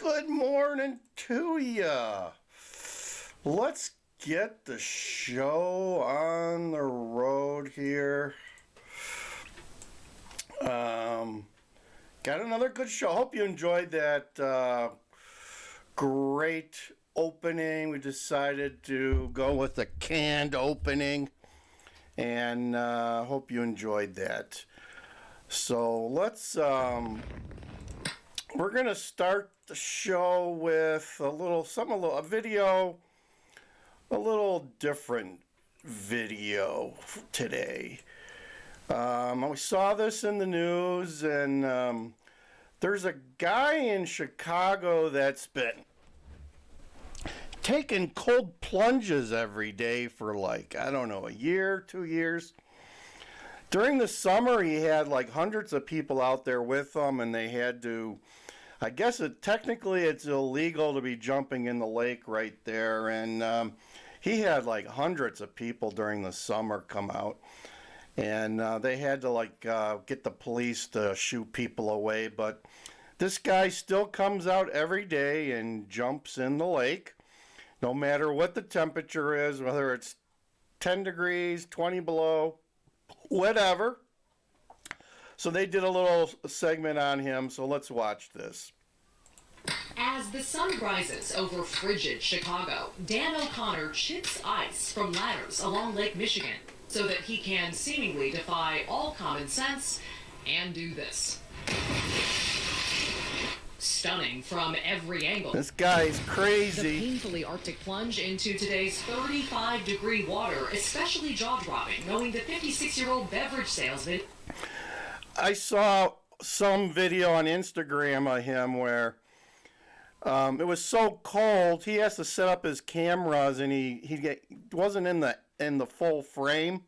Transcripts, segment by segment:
Good morning to ya. Let's get the show on the road here. Got another good show. Hope you enjoyed that great opening. We decided to go with a canned opening, and hope you enjoyed that. So let's we're gonna start the show with a little different video today. We saw this in the news, and there's a guy in Chicago that's been taking cold plunges every day for a year, 2 years. During the summer, he had hundreds of people out there with him, and they had to, I guess technically it's illegal to be jumping in the lake right there, and he had hundreds of people during the summer come out, and they had to get the police to shoo people away, but this guy still comes out every day and jumps in the lake, no matter what the temperature is, whether it's 10 degrees, 20 below, whatever. So they did a little segment on him, so let's watch this. As the sun rises over frigid Chicago, Dan O'Connor chips ice from ladders along Lake Michigan so that he can seemingly defy all common sense and do this. Stunning from every angle. This guy's crazy. The painfully Arctic plunge into today's 35-degree water, especially jaw-dropping, knowing the 56-year-old beverage salesman. I saw some video on Instagram of him where it was so cold he has to set up his cameras, and he wasn't in the full frame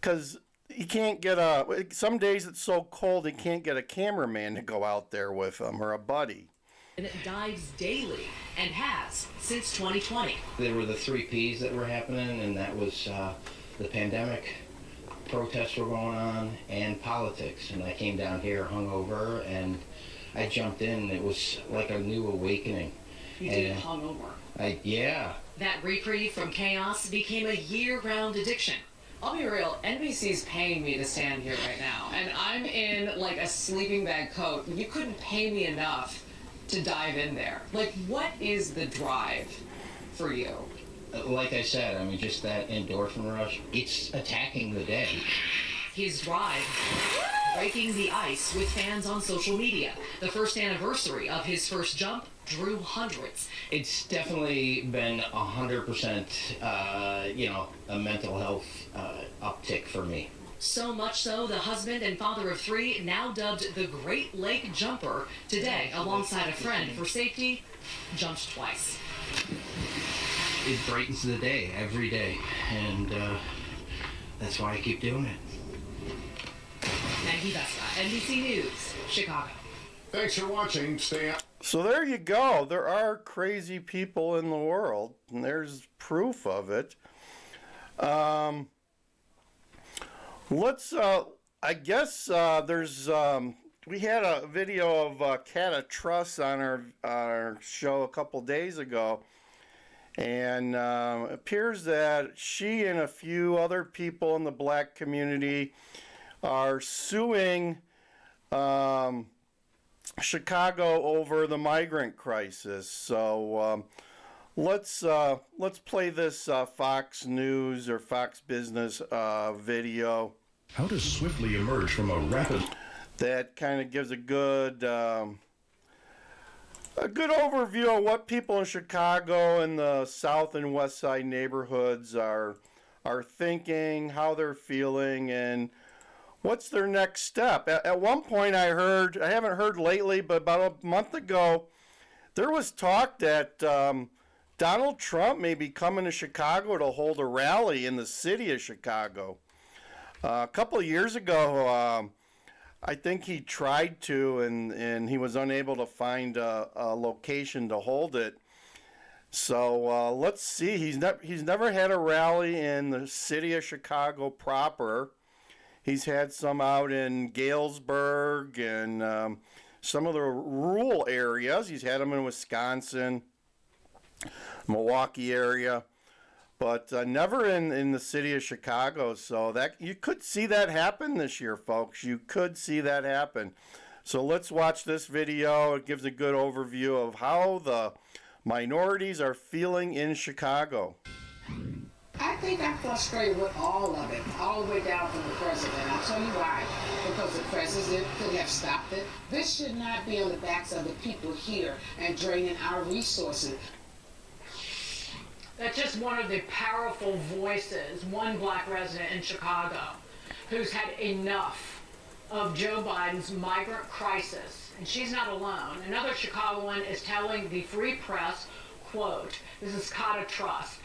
because he can't get some days it's so cold he can't get a cameraman to go out there with him or a buddy. And it dives daily and has since 2020. There were the 3 Ps that were happening, and that was the pandemic, protests were going on, and politics. And I came down here hungover, and I jumped in. It was like a new awakening. You did hungover. Yeah. That reprieve from chaos became a year-round addiction. I'll be real, NBC's paying me to stand here right now, and I'm in a sleeping bag coat. You couldn't pay me enough to dive in there. What is the drive for you? Like I said, just that endorphin rush, it's attacking the day. His drive, breaking the ice with fans on social media. The first anniversary of his first jump drew hundreds. It's definitely been 100%, a mental health uptick for me. So much so, the husband and father of 3, now dubbed the Great Lake Jumper, today, alongside a friend for safety, jumped twice. It brightens the day every day, and that's why I keep doing it. Maggie Vesta, NBC News, Chicago. Thanks for watching. Stay out. So there you go. There are crazy people in the world, and there's proof of it. We had a video of Cata Truss on our show a couple days ago, and it appears that she and a few other people in the black community are suing Chicago over the migrant crisis. So let's play this Fox News or Fox Business video. How to swiftly emerge from a rapid... That kind of gives a good overview of what people in Chicago and the South and West Side neighborhoods are thinking, how they're feeling, and what's their next step. At one point I haven't heard lately, but about a month ago, there was talk that Donald Trump may be coming to Chicago to hold a rally in the city of Chicago. A couple of years ago, I think he tried to, and he was unable to find a location to hold it. So let's see. He's never had a rally in the city of Chicago proper. He's had some out in Galesburg and some of the rural areas. He's had them in Wisconsin, Milwaukee area, but never in the city of Chicago. So that you could see that happen this year, folks. You could see that happen. So let's watch this video. It gives a good overview of how the minorities are feeling in Chicago. I think I'm frustrated with all of it, all the way down from the president. I'll tell you why. Because the president could have stopped it. This should not be on the backs of the people here and draining our resources. That's just one of the powerful voices, one black resident in Chicago, who's had enough of Joe Biden's migrant crisis. And she's not alone. Another Chicagoan is telling the Free Press, quote, this is Kata Trust,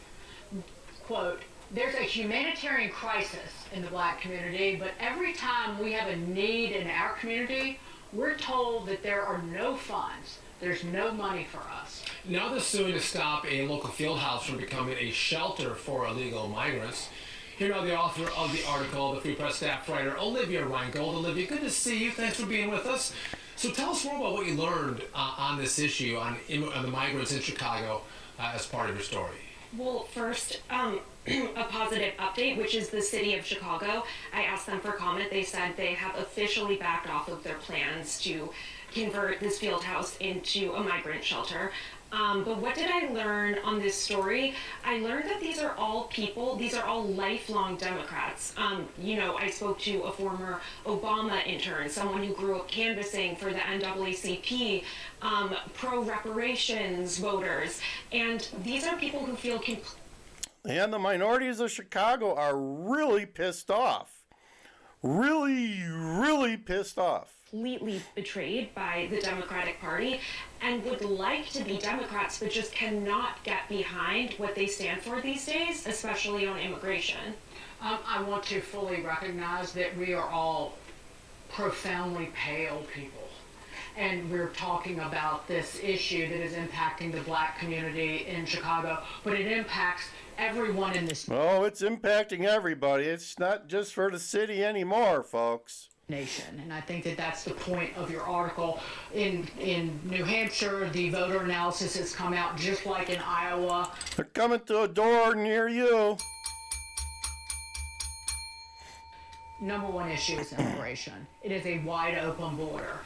quote, there's a humanitarian crisis in the black community, but every time we have a need in our community, we're told that there are no funds. There's no money for us. Now they're suing to stop a local field house from becoming a shelter for illegal migrants. Here now the author of the article, the Free Press staff writer, Olivia Reingold. Olivia, good to see you. Thanks for being with us. So tell us more about what you learned on this issue, on the migrants in Chicago as part of your story. Well, first, a positive update, which is the city of Chicago. I asked them for comment. They said they have officially backed off of their plans to convert this field house into a migrant shelter. But what did I learn on this story? I learned that these are all people, these are all lifelong Democrats. I spoke to a former Obama intern, someone who grew up canvassing for the NAACP, pro-reparations voters, and these are people who feel And the minorities of Chicago are really pissed off. Really, really pissed off. completely betrayed by the Democratic Party and would like to be Democrats, but just cannot get behind what they stand for these days, especially on immigration. I want to fully recognize that we are all profoundly pale people. And we're talking about this issue that is impacting the black community in Chicago, but it impacts everyone in this Oh, it's impacting everybody. It's not just for the city anymore, folks. nation. And I think that that's the point of your article. In New Hampshire, the voter analysis has come out just like in Iowa. They're coming to a door near you. Number one issue is immigration. It is a wide open border.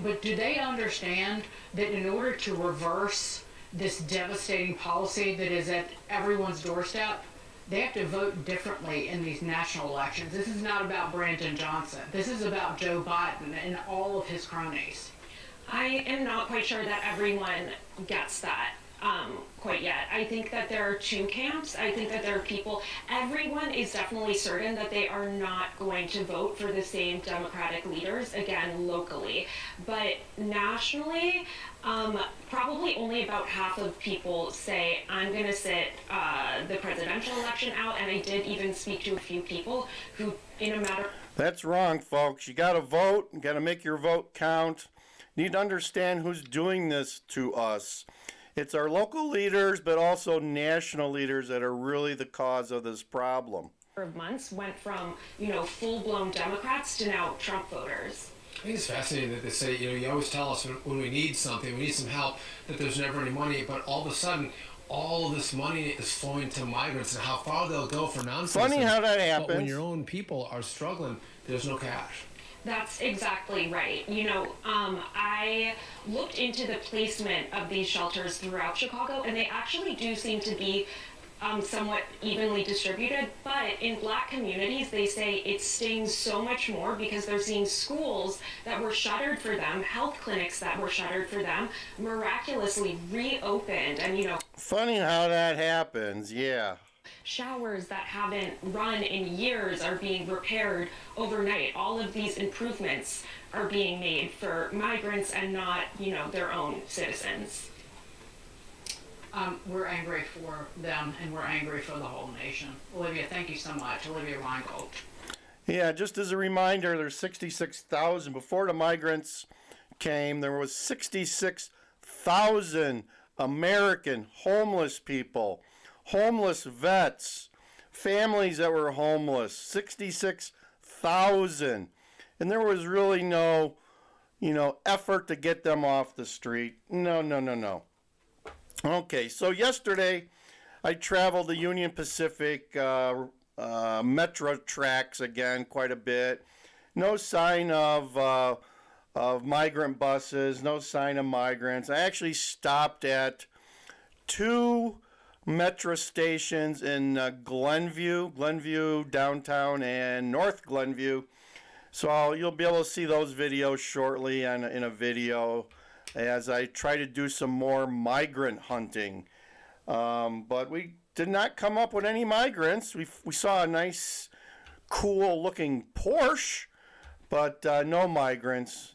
But do they understand that in order to reverse this devastating policy that is at everyone's doorstep, they have to vote differently in these national elections? This is not about Brandon Johnson. This is about Joe Biden and all of his cronies. I am not quite sure that everyone gets that quite yet. I think that there are two camps. I think that there are people, everyone is definitely certain that they are not going to vote for the same Democratic leaders, again, locally. But nationally, probably only about half of people say, I'm going to sit the presidential election out, and I did even speak to a few people who, in a matter... That's wrong, folks. You got to vote. You got to make your vote count. You need to understand who's doing this to us. It's our local leaders, but also national leaders that are really the cause of this problem. ...of months went from, full-blown Democrats to now Trump voters. I think it's fascinating that they say, you always tell us when we need something, we need some help, that there's never any money, but all of a sudden, all of this money is flowing to migrants, and how far they'll go for non-citizens. Funny how that happens. But when your own people are struggling, there's no cash. That's exactly right. I looked into the placement of these shelters throughout Chicago, and they actually do seem to be somewhat evenly distributed, but in black communities, they say it stings so much more because they're seeing schools that were shuttered for them, health clinics that were shuttered for them, miraculously reopened, and Funny how that happens, yeah. showers that haven't run in years are being repaired overnight. All of these improvements are being made for migrants and not, their own citizens. We're angry for them, and we're angry for the whole nation. Olivia, thank you so much. Olivia Reingold. Yeah, just as a reminder, there's 66,000. Before the migrants came, there was 66,000 American homeless people, homeless vets, families that were homeless, 66,000. And there was really no, effort to get them off the street. No, no, no, no. Okay, so yesterday I traveled the Union Pacific metro tracks again quite a bit. No sign of migrant buses, no sign of migrants. I actually stopped at 2 metro stations in Glenview downtown, and North Glenview. So you'll be able to see those videos shortly in a video as I try to do some more migrant hunting. But we did not come up with any migrants. We saw a nice, cool looking Porsche, but no migrants.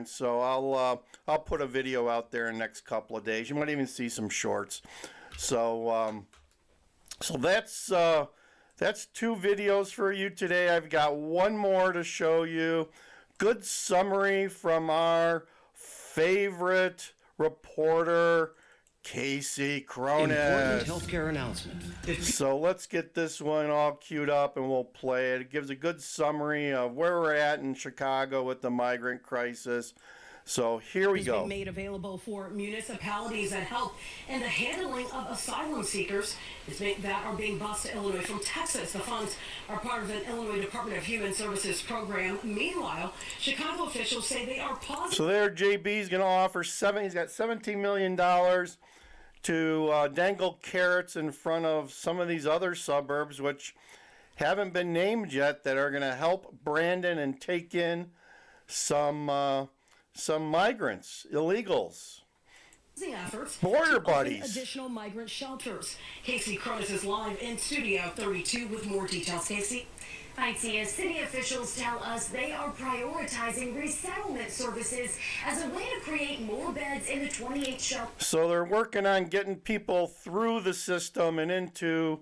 So I'll put a video out there in the next couple of days. You might even see some shorts. So that's 2 videos for you today. I've got one more to show you. Good summary from our favorite reporter, Casey Cronin. Important healthcare announcement. So let's get this one all queued up and we'll play it. It gives a good summary of where we're at in Chicago with the migrant crisis. So here we go. Made available for municipalities that help in the handling of asylum seekers that are being bused to Illinois from Texas. The funds are part of an Illinois Department of Human Services program. Meanwhile, Chicago officials say they are positive. So there, JB's going to offer he's got $17 million to dangle carrots in front of some of these other suburbs, which haven't been named yet, that are going to help Brandon and take in some migrants, illegals. Efforts Border to buddies. open additional migrant shelters. Casey Cronin is live in Studio 32 with more details. Casey. Hi, Tia. City officials tell us they are prioritizing resettlement services as a way to create more beds in the 28 shelters. So they're working on getting people through the system and into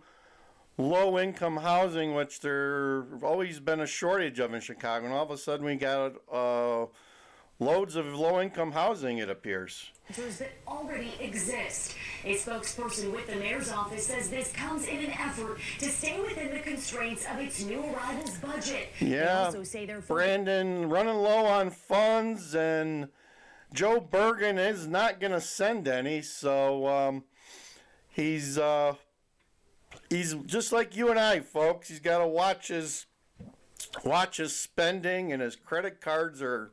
low-income housing, which there's always been a shortage of in Chicago. And all of a sudden we got loads of low-income housing, it appears. That already exist. A spokesperson with the mayor's office says this comes in an effort to stay within the constraints of its new arrivals budget. Yeah, they also say they're Brandon running low on funds, and Joe Bergen is not going to send any, so he's just like you and I, folks. He's got to watch his spending, and his credit cards are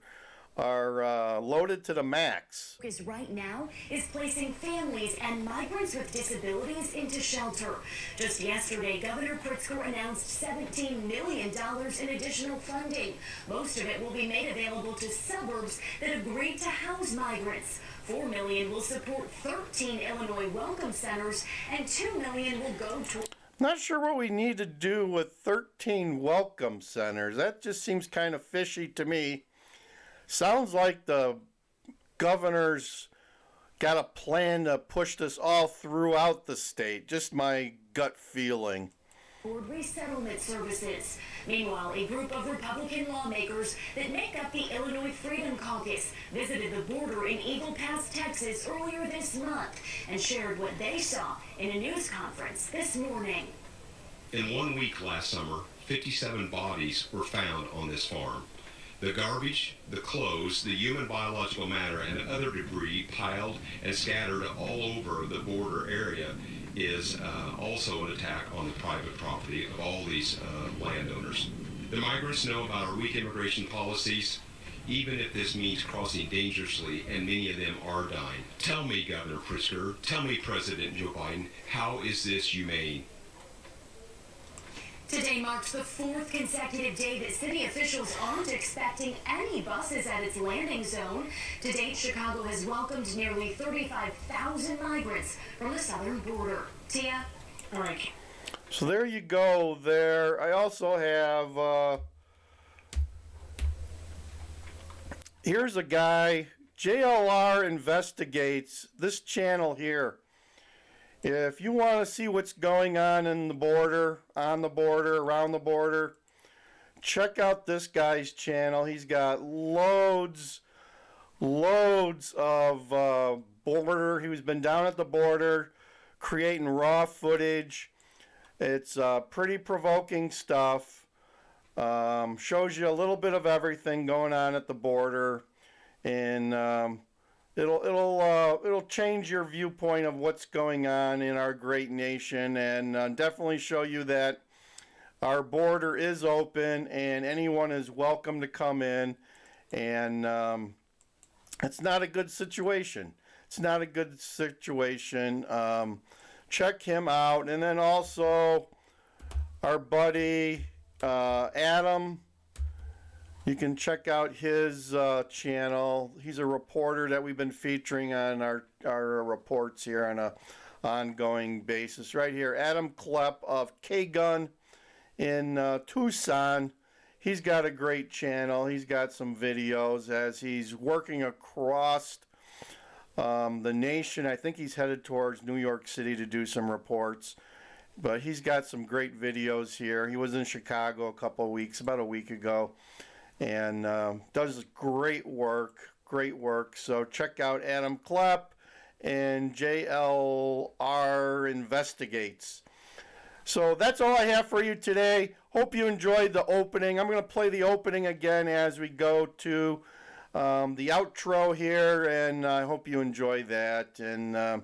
loaded to the max. Focus right now is placing families and migrants with disabilities into shelter. Just yesterday, Governor Pritzker announced $17 million in additional funding. Most of it will be made available to suburbs that agreed to house migrants. $4 million will support 13 Illinois welcome centers, and $2 million will go to... Not sure what we need to do with 13 welcome centers. That just seems kind of fishy to me. Sounds like the governor's got a plan to push this all throughout the state. Just my gut feeling. Resettlement services. Meanwhile, a group of Republican lawmakers that make up the Illinois Freedom Caucus visited the border in Eagle Pass, Texas earlier this month and shared what they saw in a news conference this morning. In 1 week last summer, 57 bodies were found on this farm. The garbage, the clothes, the human biological matter, and other debris piled and scattered all over the border area is also an attack on the private property of all these landowners. The migrants know about our weak immigration policies, even if this means crossing dangerously, and many of them are dying. Tell me, Governor Pritzker, tell me, President Joe Biden, how is this humane? Today marks the 4th consecutive day that city officials aren't expecting any buses at its landing zone. To date, Chicago has welcomed nearly 35,000 migrants from the southern border. Tia? All right. So there you go there. I also have, here's a guy, JLR Investigates, this channel here. If you want to see what's going on in the border, on the border, around the border, check out this guy's channel. He's got loads of border. He's been down at the border creating raw footage. It's pretty provoking stuff. Shows you a little bit of everything going on at the border. and it'll change your viewpoint of what's going on in our great nation, and definitely show you that our border is open and anyone is welcome to come in, and it's not a good situation. It's not a good situation. Check him out. And then also our buddy Adam, you can check out his channel. He's a reporter that we've been featuring on our reports here on a ongoing basis. Right here, Adam Klepp of K-Gun in Tucson. He's got a great channel. He's got some videos as he's working across the nation. I think he's headed towards New York City to do some reports. But he's got some great videos here. He was in Chicago about a week ago. And does great work. So check out Adam Klepp and JLR Investigates. So that's all I have for you today. Hope you enjoyed the opening. I'm going to play the opening again as we go to the outro here, and I hope you enjoy that. And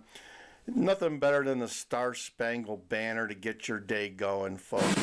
nothing better than the Star Spangled Banner to get your day going, folks.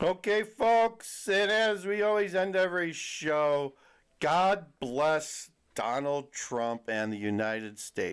Okay, folks, and as we always end every show, God bless Donald Trump and the United States.